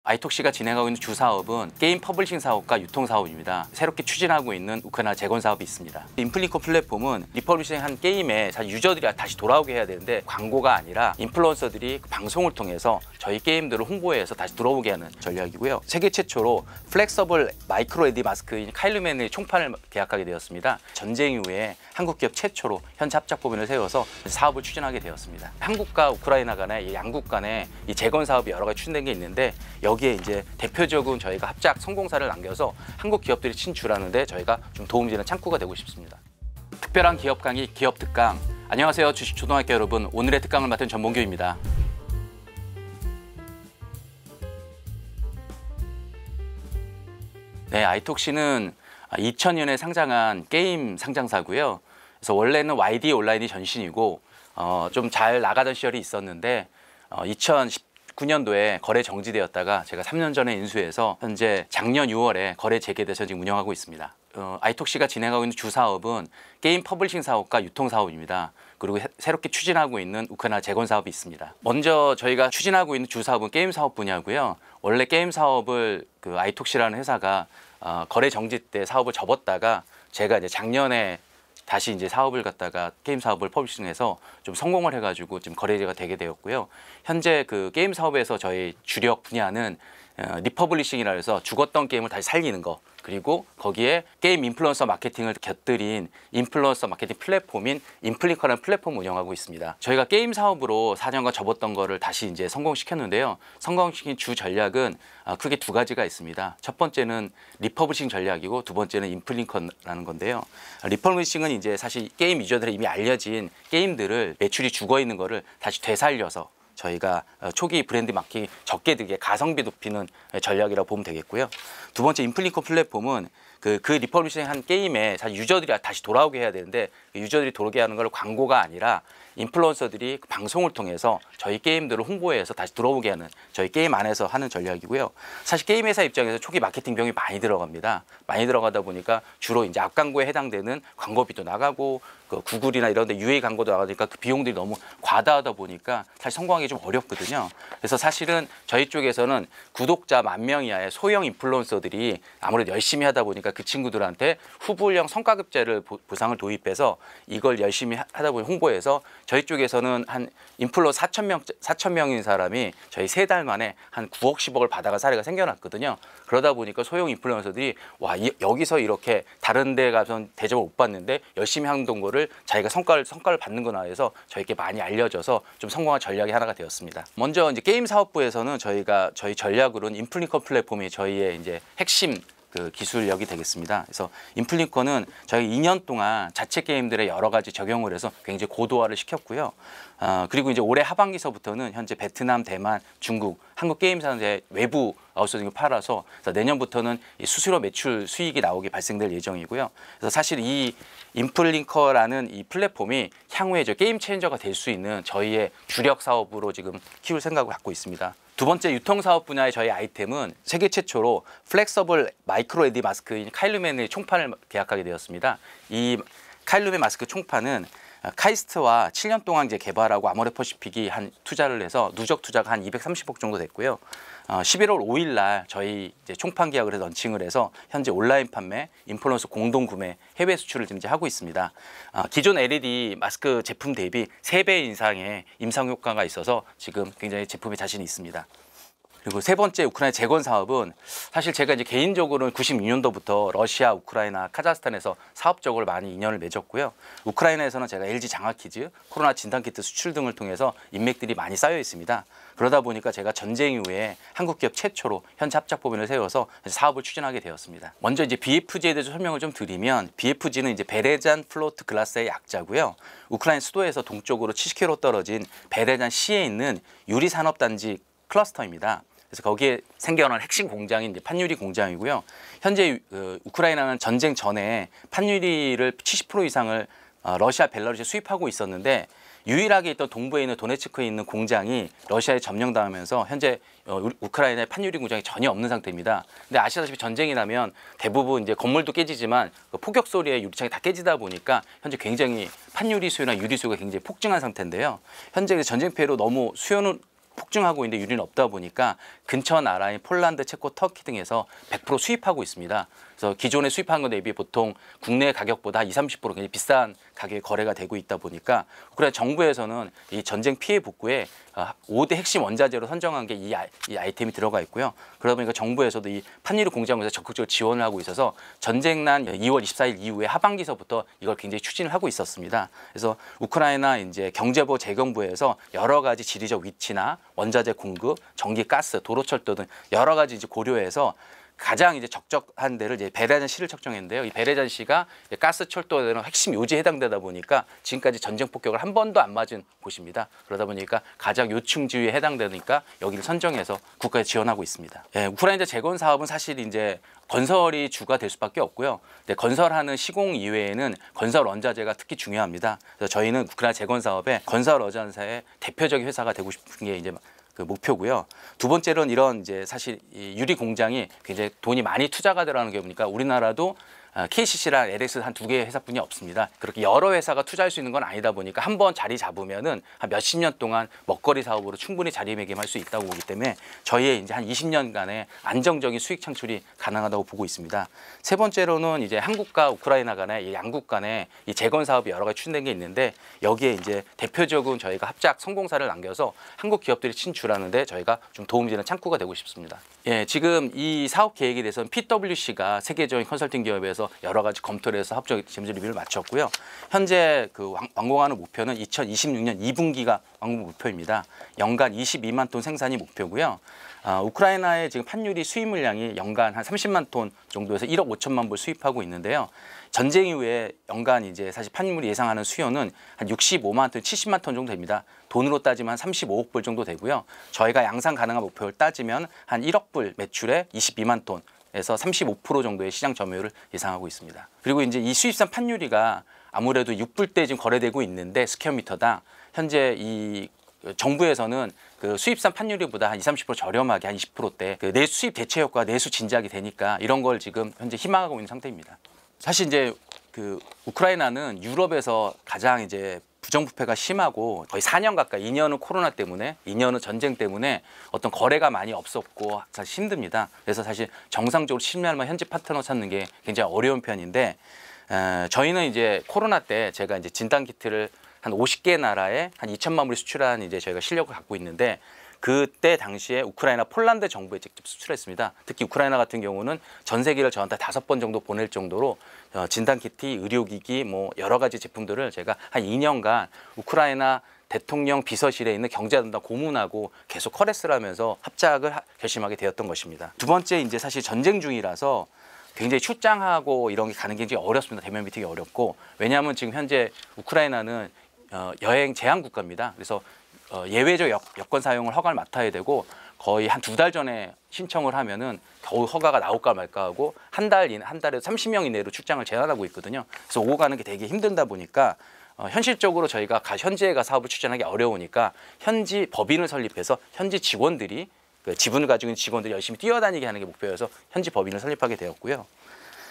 아이톡시가 진행하고 있는 주 사업은 게임 퍼블리싱 사업과 유통 사업입니다. 새롭게 추진하고 있는 우크라이나 재건 사업이 있습니다. 인플리커 플랫폼은 리퍼블리싱한 게임에 사실 유저들이 다시 돌아오게 해야 되는데 광고가 아니라 인플루언서들이 방송을 통해서 저희 게임들을 홍보해서 다시 들어오게 하는 전략이고요. 세계 최초로 플렉서블 마이크로 LED 마스크인 카일루멘의 총판을 계약하게 되었습니다. 전쟁 이후에 한국 기업 최초로 현재 합작법인을 세워서 사업을 추진하게 되었습니다. 한국과 우크라이나 간의 양국 간의 이 재건 사업이 여러 가지 추진된 게 있는데 여기에 이제 대표적인 저희가 합작 성공사를 남겨서 한국 기업들이 진출하는데 저희가 좀 도움이 되는 창구가 되고 싶습니다. 특별한 기업 강의 기업 특강. 안녕하세요 주식초등학교 여러분, 오늘의 특강을 맡은 전봉규입니다. 네, 아이톡시는 2000년에 상장한 게임 상장사고요. 그래서 원래는 YD 온라인이 전신이고 좀 잘 나가던 시절이 있었는데 2019년도에 거래 정지되었다가 제가 3년 전에 인수해서 현재 작년 6월에 거래 재개돼서 지금 운영하고 있습니다. 아이톡시가 진행하고 있는 주 사업은 게임 퍼블리싱 사업과 유통 사업입니다. 그리고 새롭게 추진하고 있는 우크라이나 재건 사업이 있습니다. 먼저 저희가 추진하고 있는 주 사업은 게임 사업 분야고요. 원래 게임 사업을 아이톡시라는 회사가 거래 정지 때 사업을 접었다가 제가 이제 작년에 다시 이제 사업을 갖다가 게임 사업을 퍼블리싱해서 좀 성공을 해가지고 지금 거래가 되게 되었고요. 현재 그 게임 사업에서 저희 주력 분야는 리퍼블리싱이라 해서 죽었던 게임을 다시 살리는 거, 그리고 거기에 게임 인플루언서 마케팅을 곁들인 인플루언서 마케팅 플랫폼인 인플리커라는 플랫폼을 운영하고 있습니다. 저희가 게임 사업으로 4년간 접었던 거를 다시 이제 성공시켰는데요. 성공시킨 주 전략은 크게 두 가지가 있습니다. 첫 번째는 리퍼블리싱 전략이고 두 번째는 인플리커라는 건데요. 리퍼블리싱은 이제 사실 게임 유저들이 이미 알려진 게임들을 매출이 죽어 있는 거를 다시 되살려서 저희가 초기 브랜드 마케팅 적게 들게 가성비 높이는 전략이라고 보면 되겠고요. 두 번째 인플리커 플랫폼은 그 리퍼블리싱한 게임에 사실 유저들이 다시 돌아오게 해야 되는데 유저들이 돌아오게 하는 걸 광고가 아니라 인플루언서들이 방송을 통해서 저희 게임들을 홍보해서 다시 들어오게 하는, 저희 게임 안에서 하는 전략이고요. 사실 게임 회사 입장에서 초기 마케팅 비용이 많이 들어갑니다. 많이 들어가다 보니까 주로 이제 앞광고에 해당되는 광고비도 나가고 구글이나 이런 데 UA 광고도 나가니까 그 비용들이 너무 과다하다 보니까 사실 성공하기 좀 어렵거든요. 그래서 사실은 저희 쪽에서는 구독자 10,000명 이하의 소형 인플루언서들이 아무래도 열심히 하다 보니까 그 친구들한테 후불형 성과급제를 보상을 도입해서 이걸 열심히 하다 보니 홍보해서 저희 쪽에서는 한 인플루 4,000명인 사람이 저희 3달 만에 한 9억 10억을 받아간 사례가 생겨났거든요. 그러다 보니까 소형 인플루언서들이 와, 여기서 이렇게 다른 데 가서 대접을 못 받는데 열심히 하는 거를 자기가 성과를 받는구나 해서 저희께 많이 알려져서 좀 성공한 전략이 하나가 되었습니다. 먼저 이제 게임 사업부에서는 저희 전략으로는 인플리커 플랫폼이 저희의 이제 핵심 기술력이 되겠습니다. 그래서 인플리커는 저희 2년 동안 자체 게임들의 여러 가지 적용을 해서 굉장히 고도화를 시켰고요. 그리고 이제 올해 하반기서부터는 현재 베트남, 대만, 중국, 한국 게임사의 외부 아웃소싱을 팔아서 내년부터는 이 수수료 매출 수익이 나오게 발생될 예정이고요. 그래서 사실 이 인플리커라는 이 플랫폼이 향후에 게임 체인저가 될 수 있는 저희의 주력 사업으로 지금 키울 생각을 갖고 있습니다. 두 번째 유통 사업 분야의 저희 아이템은 세계 최초로 플렉서블 마이크로 LED 마스크인 카일루멘의 총판을 계약하게 되었습니다. 이 카일루멘 마스크 총판은 카이스트와 7년 동안 이제 개발하고 아모레퍼시픽이 투자를 해서 누적 투자가 한 230억 정도 됐고요. 11월 5일 날 저희 이제 총판 계약을 해서 런칭을 해서 현재 온라인 판매, 인플루언서 공동 구매, 해외 수출을 지금 이제 하고 있습니다. 기존 LED 마스크 제품 대비 3배 이상의 임상 효과가 있어서 지금 굉장히 제품에 자신이 있습니다. 그리고 세 번째 우크라이나 재건 사업은 사실 제가 이제 개인적으로는 96년도부터 러시아, 우크라이나, 카자흐스탄에서 사업적으로 많이 인연을 맺었고요. 우크라이나에서는 제가 LG 장학키즈, 코로나 진단키트 수출 등을 통해서 인맥들이 많이 쌓여 있습니다. 그러다 보니까 제가 전쟁 이후에 한국 기업 최초로 현재 합작법인을 세워서 사업을 추진하게 되었습니다. 먼저 이제 BFG에 대해서 설명을 좀 드리면 BFG는 이제 베레잔 플로트 글라스의 약자고요. 우크라이나 수도에서 동쪽으로 70km 떨어진 베레잔 시에 있는 유리산업단지 클러스터입니다. 그래서 거기에 생겨난 핵심 공장이 이제 판유리 공장이고요. 현재 우크라이나는 전쟁 전에 판유리를 70% 이상을 러시아, 벨라루시에 수입하고 있었는데 유일하게 있던 동부에 있는 도네츠크에 있는 공장이 러시아에 점령당하면서 현재 우크라이나의 판유리 공장이 전혀 없는 상태입니다. 근데 아시다시피 전쟁이 나면 대부분 이제 건물도 깨지지만 폭격 소리에 유리창이 다 깨지다 보니까 현재 굉장히 판유리 수요나 유리 수요가 굉장히 폭증한 상태인데요. 현재 전쟁 피해로 너무 수요는 폭증하고 있는데 유리는 없다 보니까 근처 나라인 폴란드, 체코, 터키 등에서 100% 수입하고 있습니다. 그래서 기존에 수입한 것 대비 보통 국내 가격보다 20, 30% 굉장히 비싼 가격에 거래가 되고 있다 보니까 우크라이나 정부에서는 이 전쟁 피해 복구에 5대 핵심 원자재로 선정한 게 이 아이템이 들어가 있고요. 그러다 보니까 정부에서도 이 판유리 공장에서 적극적으로 지원을 하고 있어서 전쟁 난 2월 24일 이후에 하반기서부터 이걸 굉장히 추진을 하고 있었습니다. 그래서 우크라이나 이제 경제부 재경부에서 여러 가지 지리적 위치나 원자재 공급, 전기, 가스, 도로철도 등 여러 가지 이제 고려해서 가장 이제 적적한 데를 이제 베레잔시를 책정했는데요. 이 베레잔시가 가스 철도 등 핵심 요지에 해당되다 보니까 지금까지 전쟁 폭격을 한 번도 안 맞은 곳입니다. 그러다 보니까 가장 요충 지위에 해당되니까 여기를 선정해서 국가에 지원하고 있습니다. 예, 우크라이나 재건 사업은 사실 이제 건설이 주가 될 수밖에 없고요. 근데 건설하는 시공 이외에는 건설 원자재가 특히 중요합니다. 그래서 저희는 우크라이나 재건 사업에 건설 원자재의 대표적인 회사가 되고 싶은 게 이제 그 목표고요. 두 번째로는 이런 이제 사실 이 유리 공장이 굉장히 돈이 많이 투자가 들어가는 게 보니까 우리나라도 KCC랑 LS 한 2개의 회사뿐이 없습니다. 그렇게 여러 회사가 투자할 수 있는 건 아니다 보니까 한번 자리 잡으면은 한 몇십 년 동안 먹거리 사업으로 충분히 자리매김할 수 있다고 보기 때문에 저희의 이제 한 20년간의 안정적인 수익 창출이 가능하다고 보고 있습니다. 세 번째로는 이제 한국과 우크라이나 간의 이 양국 간의 이 재건 사업이 여러 가지 추진된 게 있는데 여기에 이제 대표적인 저희가 합작 성공사를 남겨서 한국 기업들이 진출하는데 저희가 좀 도움이 되는 창구가 되고 싶습니다. 예, 지금 이 사업 계획에 대해서는 PwC가 세계적인 컨설팅 기업에서 여러 가지 검토를 해서 합적 재무제 리뷰를 마쳤고요. 현재 그 완공하는 목표는 2026년 2분기가 완공 목표입니다. 연간 22만 톤 생산이 목표고요. 우크라이나의 지금 판유리 수입 물량이 연간 한 30만 톤 정도에서 1억 5천만 불 수입하고 있는데요. 전쟁 이후에 연간 이제 사실 판유리 예상하는 수요는 한 65만 톤, 70만 톤 정도 됩니다. 돈으로 따지면 한 35억 불 정도 되고요. 저희가 양산 가능한 목표를 따지면 한 1억 불 매출에 22만 톤에서 35% 정도의 시장 점유율을 예상하고 있습니다. 그리고 이제 이 수입산 판유리가 아무래도 6불대 지금 거래되고 있는데 스퀘어미터당 현재 이 정부에서는 그 수입산 판유리보다 한 20, 30% 저렴하게 한 20%대 그 내수 수입 대체 효과, 내수 진작이 되니까 이런 걸 지금 현재 희망하고 있는 상태입니다. 사실 이제 그 우크라이나는 유럽에서 가장 이제 부정부패가 심하고 거의 4년 가까이 2년은 코로나 때문에 2년은 전쟁 때문에 어떤 거래가 많이 없었고 사실 힘듭니다. 그래서 사실 정상적으로 신뢰할 현지 파트너 찾는 게 굉장히 어려운 편인데 저희는 이제 코로나 때 제가 이제 진단 키트를 한 50개 나라에 한 2천만 불 수출한 이제 저희가 실력을 갖고 있는데 그때 당시에 우크라이나, 폴란드 정부에 직접 수출했습니다. 특히 우크라이나 같은 경우는 전세기를 저한테 5번 정도 보낼 정도로 진단키트, 의료기기, 뭐 여러 가지 제품들을 제가 한 2년간 우크라이나 대통령 비서실에 있는 경제담당 고문하고 계속 커레스를 하면서 합작을 결심하게 되었던 것입니다. 두 번째 이제 사실 전쟁 중이라서 굉장히 출장하고 이런 게 가는 게 굉장히 어렵습니다. 대면 미팅이 어렵고 왜냐하면 지금 현재 우크라이나는 여행 제한 국가입니다. 그래서 예외적 여권 사용을 허가를 맡아야 되고 거의 한 2달 전에 신청을 하면은 겨우 허가가 나올까 말까 하고 한 달에 30명 이내로 출장을 제한하고 있거든요. 그래서 오고 가는 게 되게 힘들다 보니까 현실적으로 저희가 현지에 가 사업을 추진하기 어려우니까 현지 법인을 설립해서 현지 직원들이 그 지분을 가지고 있는 직원들이 열심히 뛰어다니게 하는 게 목표여서 현지 법인을 설립하게 되었고요.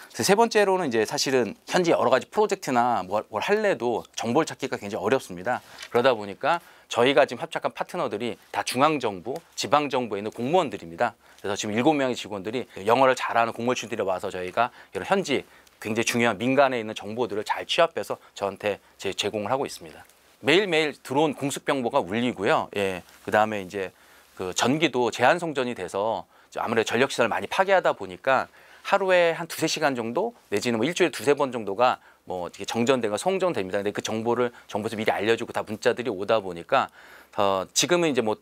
세 번째로는 이제 사실은 현지 여러 가지 프로젝트나 뭘 할래도 정보를 찾기가 굉장히 어렵습니다. 그러다 보니까 저희가 지금 합작한 파트너들이 다 중앙정부, 지방정부에 있는 공무원들입니다. 그래서 지금 7명의 직원들이 영어를 잘하는 공무원들이 와서 저희가 이런 현지 굉장히 중요한 민간에 있는 정보들을 잘 취합해서 저한테 제공을 하고 있습니다. 매일매일 들어온 공습병보가 울리고요. 예, 그다음에 이제 그 전기도 제한 송전이 돼서 아무래도 전력시설을 많이 파괴하다 보니까 하루에 한 2~3시간 정도 내지는 뭐 일주일에 2~3번 정도가 뭐 정전되거나 송전됩니다. 근데 그 정보를 정부에서 미리 알려주고 다 문자들이 오다 보니까 지금은 이제 뭐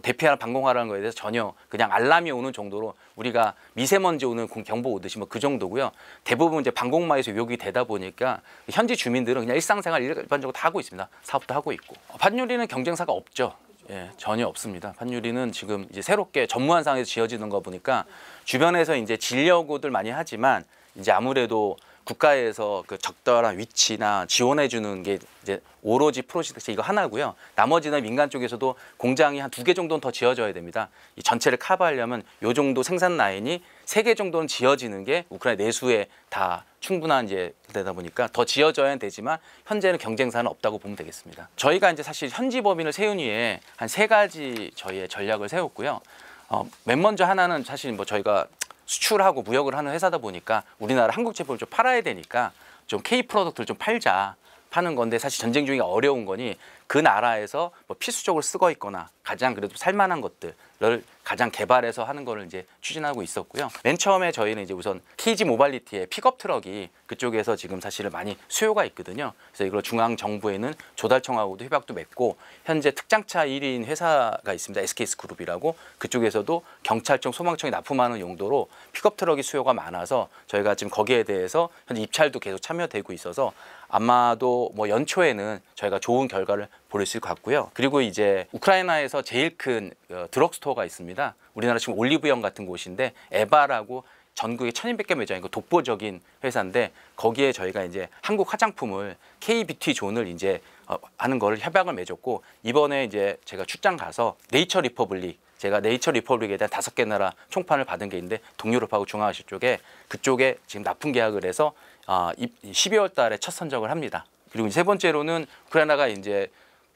대피하라 방공하라는 거에 대해서 전혀 그냥 알람이 오는 정도로 우리가 미세먼지 오는 경보 오듯이 뭐 그 정도고요. 대부분 이제 방공망에서 요격이 되다 보니까 현지 주민들은 그냥 일상생활 일반적으로 다 하고 있습니다. 사업도 하고 있고. 판유리는 경쟁사가 없죠. 예, 전혀 없습니다. 판유리는 지금 이제 새롭게 전무한 상에서 지어지는 거 보니까 주변에서 이제 지려고들 많이 하지만 이제 아무래도 국가에서 그 적절한 위치나 지원해 주는 게 이제 오로지 프로젝트 이거 하나고요. 나머지는 민간 쪽에서도 공장이 한 2개 정도는 더 지어져야 됩니다. 이 전체를 커버하려면 요 정도 생산 라인이 3개 정도는 지어지는 게 우크라이나 내수에 다 충분한 이제 되다 보니까 더 지어져야 되지만 현재는 경쟁사는 없다고 보면 되겠습니다. 저희가 이제 사실 현지 법인을 세운 위에 한 3가지 저희의 전략을 세웠고요. 맨 먼저 하나는 사실 뭐 저희가 수출하고 무역을 하는 회사다 보니까 우리나라 한국 제품을 좀 팔아야 되니까 좀 K 프로덕트를 좀 팔자 파는 건데, 사실 전쟁 중에 어려운 거니 그 나라에서 뭐 필수적으로 쓰고 있거나 가장 그래도 살만한 것들을 가장 개발해서 하는 거를 이제 추진하고 있었고요. 맨 처음에 저희는 이제 우선 KG 모빌리티의 픽업 트럭이 그쪽에서 지금 사실은 많이 수요가 있거든요. 그래서 이걸 중앙 정부에는 조달청하고도 협약도 맺고, 현재 특장차 1위인 회사가 있습니다. SKS 그룹이라고. 그쪽에서도 경찰청, 소방청이 납품하는 용도로 픽업 트럭이 수요가 많아서 저희가 지금 거기에 대해서 현재 입찰도 계속 참여되고 있어서 아마도 뭐 연초에는 저희가 좋은 결과를 볼 수 있을 것 같고요. 그리고 이제 우크라이나에서 제일 큰 드럭스토어가 있습니다. 우리나라 지금 올리브영 같은 곳인데 에바라고 전국에 1200개 매장이고 독보적인 회사인데, 거기에 저희가 이제 한국 화장품을 KBT 존을 이제 하는 거를 협약을 맺었고, 이번에 이제 제가 출장 가서 네이처 리퍼블릭, 제가 네이처 리퍼블릭에 대한 5개 나라 총판을 받은 게 있는데, 동유럽하고 중앙아시아 쪽에 그쪽에 지금 납품 계약을 해서 12월 달에 첫 선적을 합니다. 그리고 세 번째로는 우크라이나가 이제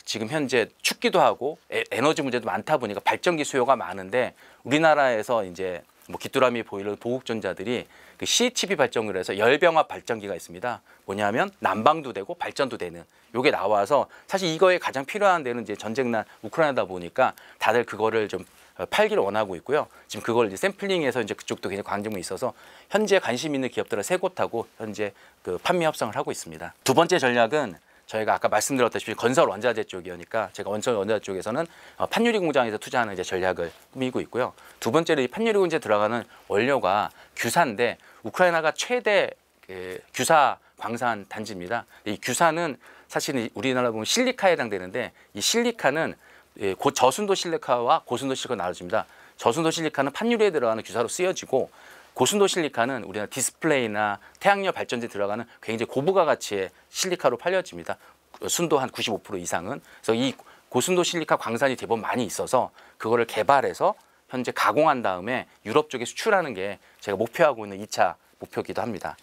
지금 현재 춥기도 하고 에너지 문제도 많다 보니까 발전기 수요가 많은데, 우리나라에서 이제 뭐 귀뚜라미 보일러 보국전자들이 그 CHP 발전기로 해서 열병합 발전기가 있습니다. 뭐냐면 난방도 되고 발전도 되는 요게 나와서, 사실 이거에 가장 필요한 데는 이제 전쟁난 우크라이나다 보니까 다들 그거를 좀 팔기를 원하고 있고요. 지금 그걸 이제 샘플링해서 이제 그쪽도 굉장히 관심이 있어서 현재 관심 있는 기업들은 세 곳하고 현재 그 판매 협상을 하고 있습니다. 두 번째 전략은 저희가 아까 말씀드렸다시피 건설 원자재 쪽이니까 제가 건설 원자재 쪽에서는 판유리 공장에서 투자하는 이제 전략을 꾸미고 있고요. 두 번째는 이 판유리 공장에 들어가는 원료가 규사인데, 우크라이나가 최대 규사 광산 단지입니다. 이 규사는 사실은 우리나라 보면 실리카에 해당되는데, 이 실리카는 저순도 실리카와 고순도 실리카가 나눠집니다. 저순도 실리카는 판유리에 들어가는 규사로 쓰여지고, 고순도 실리카는 우리나라 디스플레이나 태양열 발전지에 들어가는 굉장히 고부가 가치의 실리카로 팔려집니다. 순도 한 95% 이상은. 그래서 이 고순도 실리카 광산이 대부분 많이 있어서 그거를 개발해서 현재 가공한 다음에 유럽 쪽에 수출하는 게 제가 목표하고 있는 2차 목표이기도 합니다.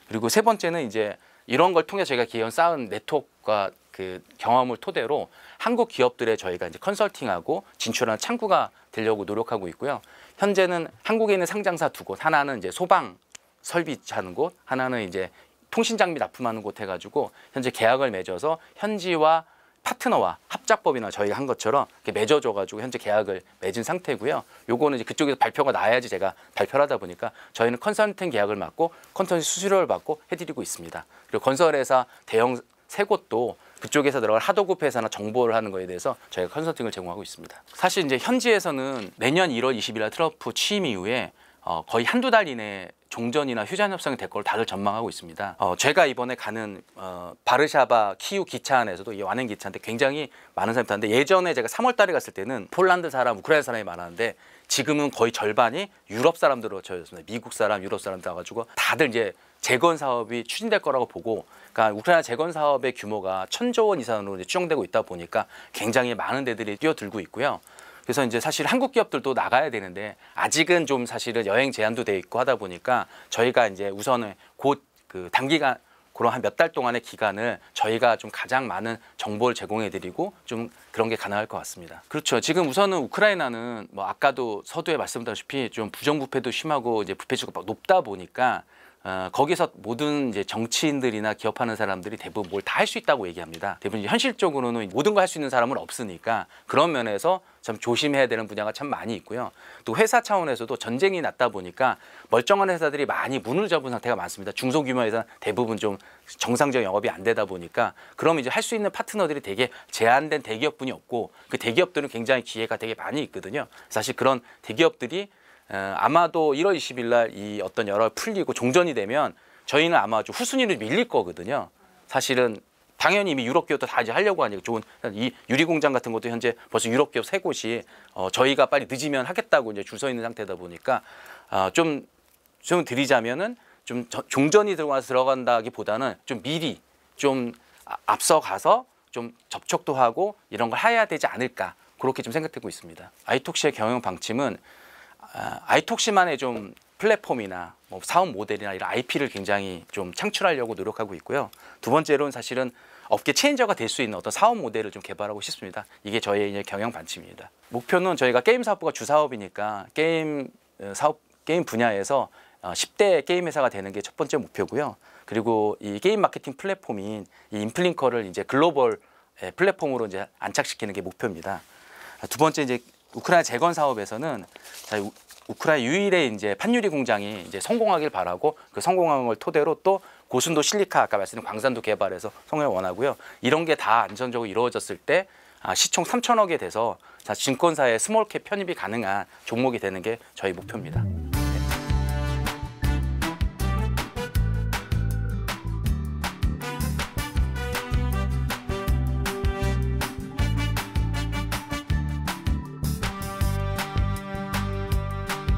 그리고 세 번째는 이제 이런 걸 통해 저희가 기원 쌓은 네트워크와 그 경험을 토대로 한국 기업들에 저희가 이제 컨설팅하고 진출하는 창구가 되려고 노력하고 있고요. 현재는 한국에 있는 상장사 2곳, 하나는 이제 소방 설비하는 곳, 하나는 이제 통신 장비 납품하는 곳 해가지고 현재 계약을 맺어서 현지와 파트너와 합작법이나 저희가 한 것처럼 이렇게 맺어줘가지고 현재 계약을 맺은 상태고요. 요거는 이제 그쪽에서 발표가 나야지 제가 발표를 하다 보니까 저희는 컨설팅 계약을 맡고 컨설팅 수수료를 받고 해드리고 있습니다. 그리고 건설회사 대형 세 곳도 그쪽에서 들어갈 하도급 회사나 정보를 하는 거에 대해서 저희가 컨설팅을 제공하고 있습니다. 사실 이제 현지에서는 내년 1월 20일 날 트럼프 취임 이후에 거의 한두 달 이내에 종전이나 휴전 협상이 될 걸 다들 전망하고 있습니다. 제가 이번에 가는 바르샤바 키우 기차 안에서도 이 완행 기차인데 굉장히 많은 사람이 타는데, 예전에 제가 3월 달에 갔을 때는 폴란드 사람, 우크라이나 사람이 많았는데 지금은 거의 절반이 유럽 사람들로 저였습니다. 미국 사람, 유럽 사람들 와가지고 다들 이제 재건 사업이 추진될 거라고 보고, 그러니까 우크라이나 재건 사업의 규모가 1,000조 원 이상으로 이제 추정되고 있다 보니까 굉장히 많은 데들이 뛰어들고 있고요. 그래서 이제 사실 한국 기업들도 나가야 되는데 아직은 좀 사실은 여행 제한도 돼 있고 하다 보니까 저희가 이제 우선은 곧 그 단기간 그런 한 몇 달 동안의 기간을 저희가 좀 가장 많은 정보를 제공해드리고 좀 그런 게 가능할 것 같습니다. 그렇죠. 지금 우선은 우크라이나는 뭐 아까도 서두에 말씀드렸다시피 좀 부정부패도 심하고 이제 부패지수가 높다 보니까 거기서 모든 이제 정치인들이나 기업하는 사람들이 대부분 뭘 다 할 수 있다고 얘기합니다. 대부분 현실적으로는 모든 걸 할 수 있는 사람은 없으니까 그런 면에서 참 조심해야 되는 분야가 참 많이 있고요. 또 회사 차원에서도 전쟁이 났다 보니까 멀쩡한 회사들이 많이 문을 접은 상태가 많습니다. 중소규모 회사 대부분 좀 정상적 영업이 안 되다 보니까, 그럼 이제 할 수 있는 파트너들이 되게 제한된 대기업분이 없고, 그 대기업들은 굉장히 기회가 되게 많이 있거든요. 사실 그런 대기업들이 아마도 1월 20일 날 이 어떤 여러 풀리고 종전이 되면 저희는 아마 좀 후순위로 밀릴 거거든요. 사실은 당연히 이미 유럽 기업도 다 이제 하려고 하니까, 좋은 이 유리공장 같은 것도 현재 벌써 유럽 기업 3곳이 저희가 빨리 늦으면 하겠다고 이제 줄 서 있는 상태다 보니까 좀 드리자면은 좀 종전이 들어간다기보다는 좀 미리 좀 앞서가서 좀 접촉도 하고 이런 걸 해야 되지 않을까, 그렇게 좀 생각되고 있습니다. 아이톡시의 경영 방침은 아이톡시만의 좀 플랫폼이나 뭐 사업 모델이나 이런 IP를 굉장히 좀 창출하려고 노력하고 있고요. 두 번째로는 사실은 업계 체인저가 될 수 있는 어떤 사업 모델을 좀 개발하고 싶습니다. 이게 저희의 이제 경영 방침입니다. 목표는 저희가 게임 사업부가 주사업이니까 게임 분야에서 10대 게임 회사가 되는 게 첫 번째 목표고요. 그리고 이 게임 마케팅 플랫폼인 이 인플링커를 이제 글로벌 플랫폼으로 이제 안착시키는 게 목표입니다. 두 번째 이제 우크라이나 재건 사업에서는 우크라이나 유일의 이제 판유리 공장이 이제 성공하길 바라고 그 성공한 걸 토대로 또 고순도 실리카 아까 말씀드린 광산도 개발해서 성공을 원하고요. 이런 게 다 안전적으로 이루어졌을 때 시총 3천억에 돼서 증권사의 스몰캡 편입이 가능한 종목이 되는 게 저희 목표입니다.